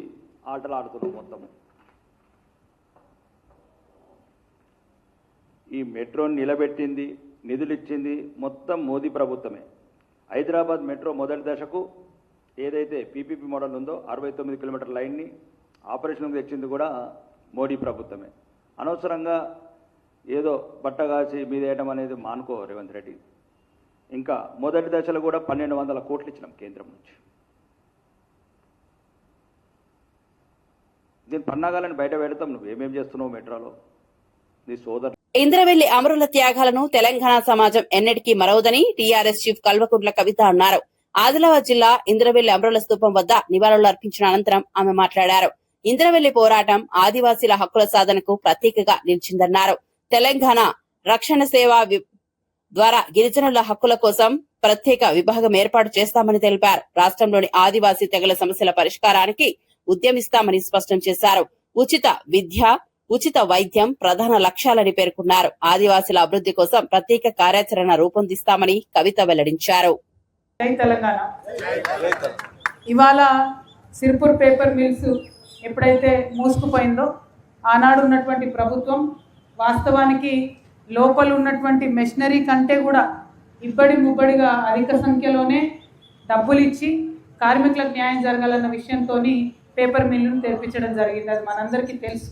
ఆటలు ఆడుతున్నాం మొత్తము. ఈ మెట్రోని నిలబెట్టింది, నిధులు ఇచ్చింది మొత్తం మోదీ ప్రభుత్వమే. హైదరాబాద్ మెట్రో మొదటి దశకు ఏదైతే పీపీపీ మోడల్ ఉందో 69 కిలోమీటర్ లైన్ని ఆపరేషన్కి తెచ్చింది కూడా మోడీ ప్రభుత్వమే. అనవసరంగా ఏదో బట్టగాసి మీదేయడం అనేది మానుకో రేవంత్ రెడ్డి. ఇంకా మొదటి దశలో కూడా 1,200 కోట్లు ఇచ్చినాం కేంద్రం నుంచి. దీని పన్నాగాలని బయట పెడతాం. నువ్వు ఏమేం చేస్తున్నావు మెట్రోలో, నీ సోదరు. ఇంద్రవెల్లి అమరుల త్యాగాలను తెలంగాణ సమాజం ఎన్నటికీ మరవదని టీఆర్ఎస్ చీఫ్ కల్వకుంట్ల కవిత అన్నారు. ఆదిలాబాద్ జిల్లా ఇంద్రవెల్లి అమరుల స్తూపం వద్ద నివాళులు అర్పించిన అనంతరం ఆమె మాట్లాడారు. ఇంద్రవెల్లి పోరాటం ఆదివాసీల హక్కుల సాధనకు ప్రతీకగా నిలిచిందన్నారు. తెలంగాణ రక్షణ సేవ ద్వారా గిరిజనుల హక్కుల కోసం ప్రత్యేక విభాగం ఏర్పాటు చేస్తామని తెలిపారు. రాష్ట్రంలోని ఆదివాసీ తెగల సమస్యల పరిష్కారానికి ఉద్యమిస్తామని స్పష్టం చేశారు. ఉచిత విద్య, ఉచిత వైద్యం ప్రధాన లక్ష్యాలని పేర్కొన్నారు. ఆదివాసీల అభివృద్ధి కోసం ప్రత్యేక కార్యాచరణ రూపొందిస్తామని కవిత వెల్లడించారు. తెలంగాణ ఇవాళ సిర్పూర్ పేపర్ మిల్స్ ఎప్పుడైతే మూసుకుపోయిందో ఆనాడు ఉన్నటువంటి ప్రభుత్వం వాస్తవానికి లోపల ఉన్నటువంటి మెషినరీ కంటే కూడా ఇబ్బడి ముబ్బడిగా అధిక సంఖ్యలోనే డబ్బులు ఇచ్చి కార్మికులకు న్యాయం జరగాలన్న విషయంతో పేపర్ మిల్లును తెరిపించడం జరిగింది. అది మనందరికీ తెలుసు.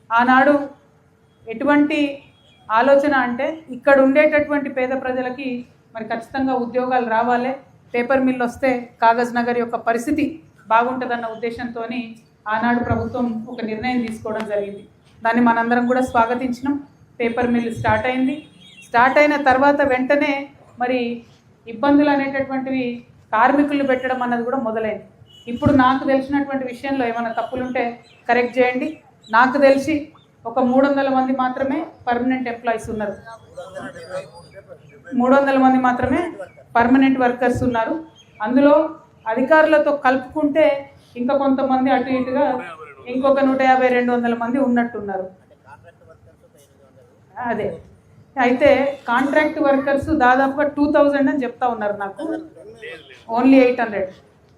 ఆనాడు ఎటువంటి ఆలోచన అంటే ఇక్కడ ఉండేటటువంటి పేద ప్రజలకి మరి ఖచ్చితంగా ఉద్యోగాలు రావాలి, పేపర్ మిల్ వస్తే కాగజ్ నగర్ యొక్క పరిస్థితి బాగుంటుందన్న ఉద్దేశంతో ఆనాడు ప్రభుత్వం ఒక నిర్ణయం తీసుకోవడం జరిగింది. దాన్ని మనందరం కూడా స్వాగతించినాం. పేపర్ మిల్ స్టార్ట్ అయింది. స్టార్ట్ అయిన తర్వాత వెంటనే మరి ఇబ్బందులు అనేటటువంటివి కార్మికులు పెట్టడం అన్నది కూడా మొదలైంది. ఇప్పుడు నాకు తెలిసినటువంటి విషయంలో ఏమైనా తప్పులుంటే కరెక్ట్ చేయండి. నాకు తెలిసి ఒక 300 మంది మాత్రమే పర్మనెంట్ ఎంప్లాయీస్ ఉన్నారు. 300 మంది మాత్రమే పర్మనెంట్ వర్కర్స్ ఉన్నారు. అందులో అధికారులతో కలుపుకుంటే ఇంకా కొంతమంది అటు ఇటుగా ఇంకొక 150-200 మంది ఉన్నట్టున్నారు. అదే అయితే కాంట్రాక్ట్ వర్కర్స్ దాదాపుగా 2000 అని చెప్తా ఉన్నారు నాకు. ఓన్లీ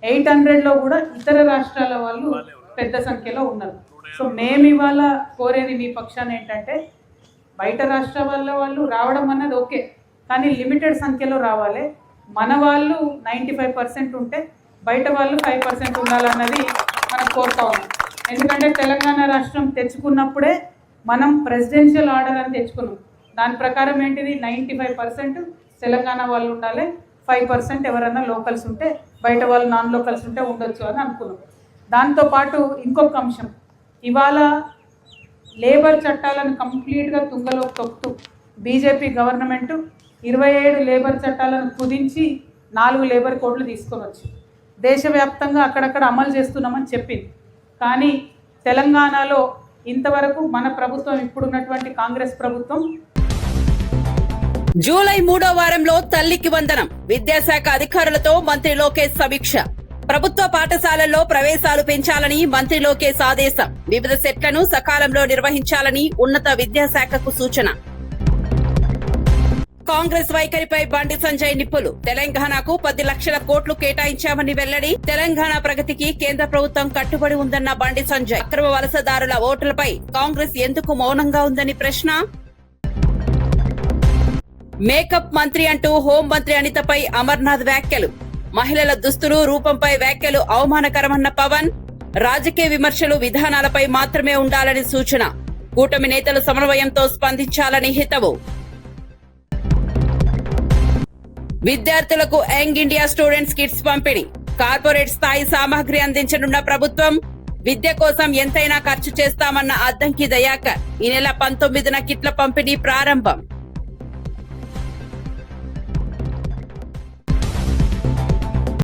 800లో కూడా ఇతర రాష్ట్రాల వాళ్ళు పెద్ద సంఖ్యలో ఉన్నారు. సో మేము ఇవాళ కోరేది మీ పక్షాన ఏంటంటే బయట రాష్ట్రాల వాళ్ళు రావడం అన్నది ఓకే, కానీ లిమిటెడ్ సంఖ్యలో రావాలి. మన వాళ్ళు 95% ఉంటే బయట వాళ్ళు 5% ఉండాలన్నది మనం కోరుతా ఉన్నాం. ఎందుకంటే తెలంగాణ రాష్ట్రం తెచ్చుకున్నప్పుడే మనం ప్రెసిడెన్షియల్ ఆర్డర్ అని తెచ్చుకున్నాం. దాని ప్రకారం ఏంటిది 95% తెలంగాణ వాళ్ళు ఉండాలి, 5% ఎవరైనా లోకల్స్ ఉంటే బయట వాళ్ళు నాన్ లోకల్స్ ఉంటే ఉండొచ్చు అని అనుకున్నాం. దాంతోపాటు ఇంకొక అంశం, ఇవాళ లేబర్ చట్టాలను కంప్లీట్గా తుంగలో తొక్కుతూ బీజేపీ గవర్నమెంట్ 27 లేబర్ చట్టాలను కుదించి 4 లేబర్ కోడ్లు తీసుకొని వచ్చి దేశవ్యాప్తంగా అక్కడక్కడ అమలు చేస్తున్నామని చెప్పింది. కానీ తెలంగాణలో ఇంతవరకు మన ప్రభుత్వం, ఇప్పుడున్నటువంటి కాంగ్రెస్ ప్రభుత్వం జూలై 3వ వారంలో తల్లికి వందనం. విద్యాశాఖ అధికారులతో మంత్రి లోకేష్ సమీక్ష. ప్రభుత్వ పాఠశాలల్లో ప్రవేశాలు పెంచాలని మంత్రి లోకేష్ ఆదేశం. వివిధ సెట్లను సకాలంలో నిర్వహించాలని ఉన్నత విద్యాశాఖకు సూచన. కాంగ్రెస్ వైఖరిపై బండి సంజయ్ నిప్పులు. తెలంగాణకు 10 లక్షల కోట్లు కేటాయించామని వెల్లడి. తెలంగాణ ప్రగతికి కేంద్ర ప్రభుత్వం కట్టుబడి ఉందన్న బండి సంజయ్. అక్రమ వలసదారుల ఓట్లపై కాంగ్రెస్ ఎందుకు మౌనంగా ఉందని ప్రశ్న. మేకప్ మంత్రి అంటూ హోంమంత్రి అనితపై అమర్నాథ్ వ్యాఖ్యలు. మహిళల దుస్తులు, రూపంపై వ్యాఖ్యలు అవమానకరమన్న పవన్. రాజకీయ విమర్శలు విధానాలపై మాత్రమే ఉండాలని సూచన. కూటమి నేతలు సమన్వయంతో స్పందించాలని హితవు. విద్యార్థులకు యంగ్ ఇండియా స్టూడెంట్స్ కిట్స్ పంపిణీ. కార్పొరేట్ స్థాయి సామాగ్రి అందించనున్న ప్రభుత్వం. విద్య కోసం ఎంతైనా ఖర్చు చేస్తామన్న అద్దంకి దయాకర్. ఈ నెల 19న కిట్ల పంపిణీ ప్రారంభం.